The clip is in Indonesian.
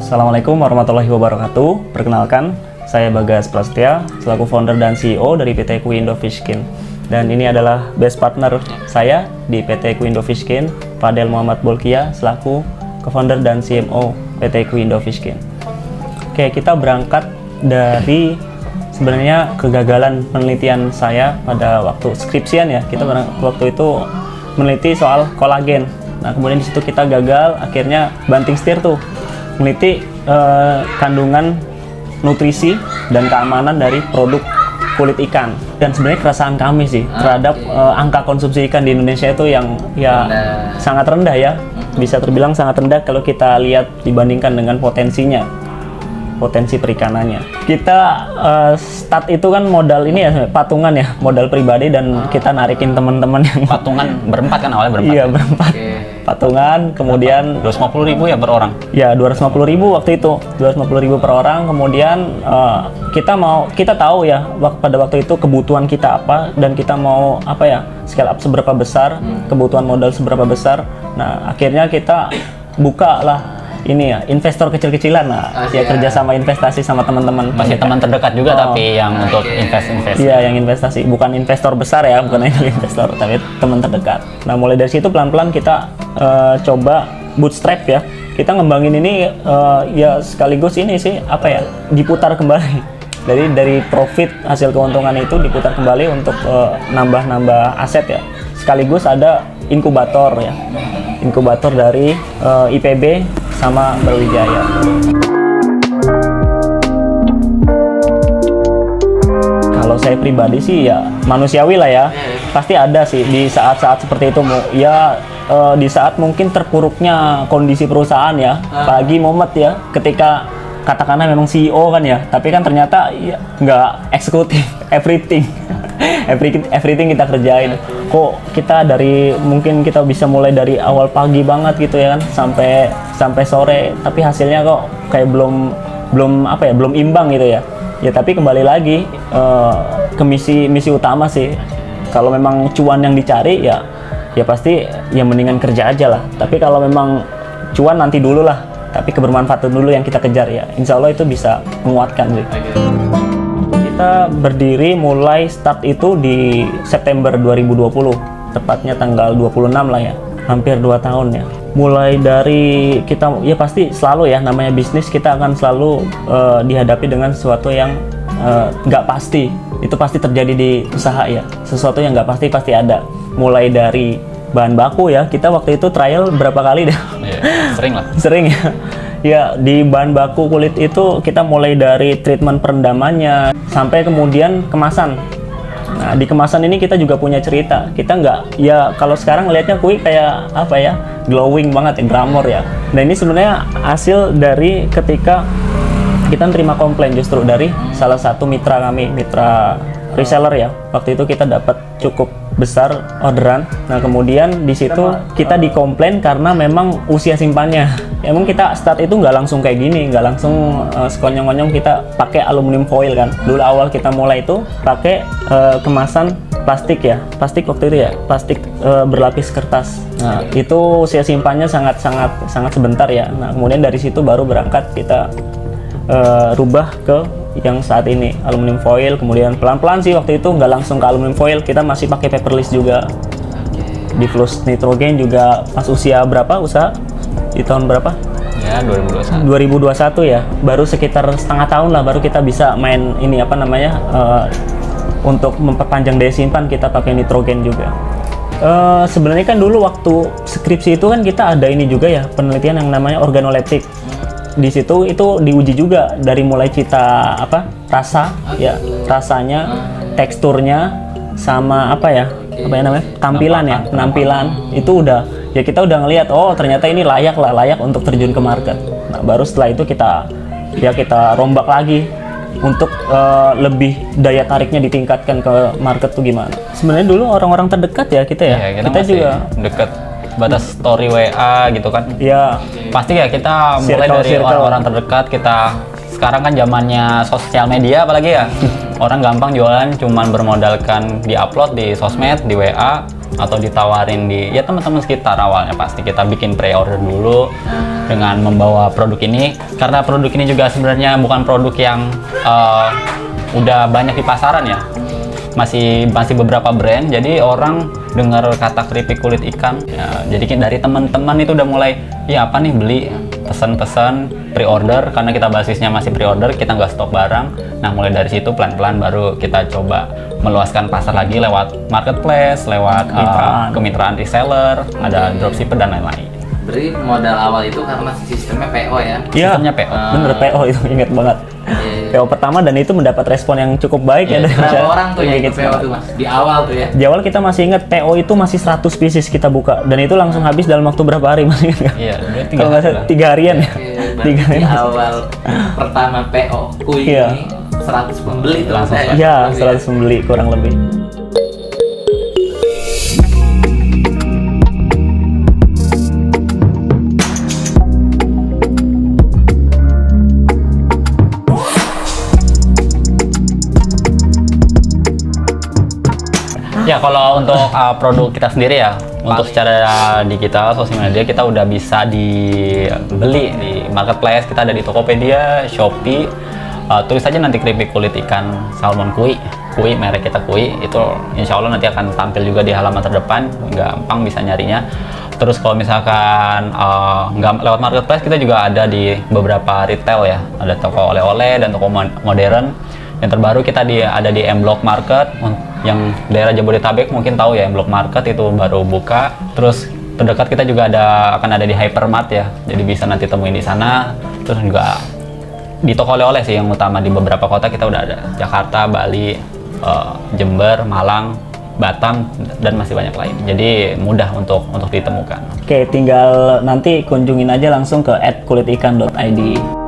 Assalamualaikum warahmatullahi wabarakatuh. Perkenalkan, saya Bagas Prasetya, selaku founder dan CEO dari PT Equindo Fishkin. Dan ini adalah best partner saya di PT Equindo Fishkin, Fadel Muhammad Bolkia, selaku co-founder dan CMO PT Equindo Fishkin. Oke, kita berangkat dari sebenarnya kegagalan penelitian saya pada waktu skripsian ya. Kita waktu itu meneliti soal kolagen. Nah, kemudian di situ kita gagal, akhirnya banting setir tuh meneliti kandungan nutrisi dan keamanan dari produk kulit ikan. Dan sebenarnya keresahan kami sih terhadap angka konsumsi ikan di Indonesia itu yang sangat rendah ya. Bisa terbilang sangat rendah kalau kita lihat dibandingkan dengan potensi perikanannya. Kita start itu kan modal ini ya, patungan ya, modal pribadi, dan kita narikin teman-teman yang patungan berempat kan, awalnya berempat. Iya, berempat. Okay. Patungan, kemudian 250.000 ya per orang. Ya, 250.000 waktu itu. 250.000 per orang. Kemudian kita tahu ya pada waktu itu kebutuhan kita apa, dan kita mau apa ya, scale up seberapa besar, kebutuhan modal seberapa besar. Nah, akhirnya kita buka lah ini ya, investor kecil-kecilan lah, ya kerja sama investasi sama teman-teman. Masih teman terdekat juga, tapi yang untuk investasi. Iya, yang investasi, bukan investor besar ya, bukan investor, tapi teman terdekat. Nah, mulai dari situ pelan-pelan kita coba bootstrap ya. Kita ngembangin ini ya sekaligus ini sih apa ya, diputar kembali. Dari profit hasil keuntungan itu diputar kembali untuk nambah aset ya. Sekaligus ada inkubator ya. Inkubator dari IPB sama Brawijaya. Kalau saya pribadi sih ya manusiawi lah ya. Pasti ada sih di saat-saat seperti itu ya, di saat mungkin terpuruknya kondisi perusahaan ya. Apalagi momen ya ketika katakanlah memang CEO kan ya, tapi kan ternyata ya nggak eksekutif everything. Everything kita kerjain. Kok kita mungkin kita bisa mulai dari awal pagi banget gitu ya kan, sampai sore, tapi hasilnya kok kayak belum imbang gitu ya. Ya tapi kembali lagi ke misi utama sih. Kalau memang cuan yang dicari ya pasti yang mendingan kerja aja lah. Tapi kalau memang cuan nanti dulu lah, tapi kebermanfaatan dulu yang kita kejar ya. Insya Allah itu bisa menguatkan sih. Kita berdiri mulai start itu di September 2020, tepatnya tanggal 26 lah ya, hampir 2 tahun ya. Mulai dari kita ya pasti selalu ya, namanya bisnis kita akan selalu dihadapi dengan sesuatu yang nggak pasti. Itu pasti terjadi di usaha ya, sesuatu yang nggak pasti ada. Mulai dari bahan baku ya, kita waktu itu trial berapa kali deh. Sering lah. Sering ya. Ya, di bahan baku kulit itu kita mulai dari treatment perendamannya sampai kemudian kemasan. Nah, di kemasan ini kita juga punya cerita. Kita nggak, ya kalau sekarang ngelihatnya kuih kayak apa ya, glowing banget ya, glamor ya. Nah, ini sebenarnya hasil dari ketika kita terima komplain justru dari salah satu mitra kami, mitra reseller ya. Waktu itu kita dapat cukup besar orderan. Nah, kemudian di situ kita dikomplain karena memang usia simpannya. Emang kita start itu nggak langsung kayak gini, nggak langsung sekonyong-konyong kita pakai aluminium foil kan. Dulu awal kita mulai itu pakai kemasan plastik ya, plastik waktu itu ya, plastik berlapis kertas. Nah, itu usia simpannya sangat sebentar ya. Nah, kemudian dari situ baru berangkat kita rubah ke yang saat ini aluminium foil. Kemudian pelan-pelan sih waktu itu nggak langsung ke aluminium foil, kita masih pakai paperless juga. Di Plus Nitrogen juga pas usia berapa usaha? Di tahun berapa? Ya, 2021. 2021 ya, baru sekitar setengah tahun lah baru kita bisa main ini apa namanya, untuk memperpanjang daya simpan kita pakai nitrogen juga. Sebenarnya kan dulu waktu skripsi itu kan kita ada ini juga ya, penelitian yang namanya organoleptik. Di situ itu diuji juga dari mulai cita rasa ya, rasanya, teksturnya, sama apa ya namanya, penampilan itu udah ya, kita udah ngelihat oh ternyata ini layak untuk terjun ke market. Nah, baru setelah itu kita rombak lagi untuk lebih daya tariknya ditingkatkan ke market tuh gimana. Sebenarnya dulu orang-orang terdekat ya kita ya, kita juga dekat batas story WA gitu kan. Iya. Pasti ya kita mulai dari orang-orang terdekat. Kita sekarang kan zamannya sosial media apalagi ya. orang gampang jualan cuman bermodalkan di-upload di sosmed, di WA, atau ditawarin di ya teman-teman sekitar. Awalnya pasti kita bikin pre-order dulu dengan membawa produk ini, karena produk ini juga sebenarnya bukan produk yang udah banyak di pasaran ya, masih beberapa brand. Jadi orang dengar kata keripik kulit ikan ya, jadi dari teman-teman itu udah mulai ya apa nih, beli, pesan pre-order, karena kita basisnya masih pre-order, kita nggak stok barang. Nah mulai dari situ pelan-pelan baru kita coba meluaskan pasar lagi lewat marketplace, lewat kemitraan reseller, ada dropshipper dan lain-lain. Berarti modal awal itu karena sistemnya PO ya? Iya, Sistemnya PO. bener PO itu, inget banget. PO pertama, dan itu mendapat respon yang cukup baik ya. Berapa orang tuh yang Gitu. ikut PO tuh mas? Di awal tuh ya? Di awal kita masih ingat PO itu masih 100 pieces kita buka, dan itu langsung habis dalam waktu berapa hari, masih ingat nggak? Iya, udah 3 Kalau nggak salah 3 harian ya. Berarti 3 di harian. awal pertama PO Kui Iya. ini 100 pembeli tuh Langsung mas, Ya, 100 pembeli kurang lebih. Ya kalau untuk produk kita sendiri ya, untuk secara digital, sosial media kita udah bisa dibeli di marketplace. Kita ada di Tokopedia, Shopee. Tulis aja nanti keripik kulit ikan salmon kui, merek kita kui. Itu insya Allah nanti akan tampil juga di halaman terdepan, gampang bisa nyarinya. Terus kalau misalkan nggak lewat marketplace, kita juga ada di beberapa retail ya, ada toko oleh-oleh dan toko modern. Yang terbaru kita ada di M Block Market, yang daerah Jabodetabek mungkin tahu ya, M Block Market itu baru buka. Terus terdekat kita juga akan ada di Hypermart ya, jadi bisa nanti temuin di sana. Terus juga di toko oleh-oleh sih yang utama, di beberapa kota kita udah ada, Jakarta, Bali, Jember, Malang, Batam, dan masih banyak lain. Jadi mudah untuk ditemukan. Oke, tinggal nanti kunjungin aja langsung ke @kulitikan.id.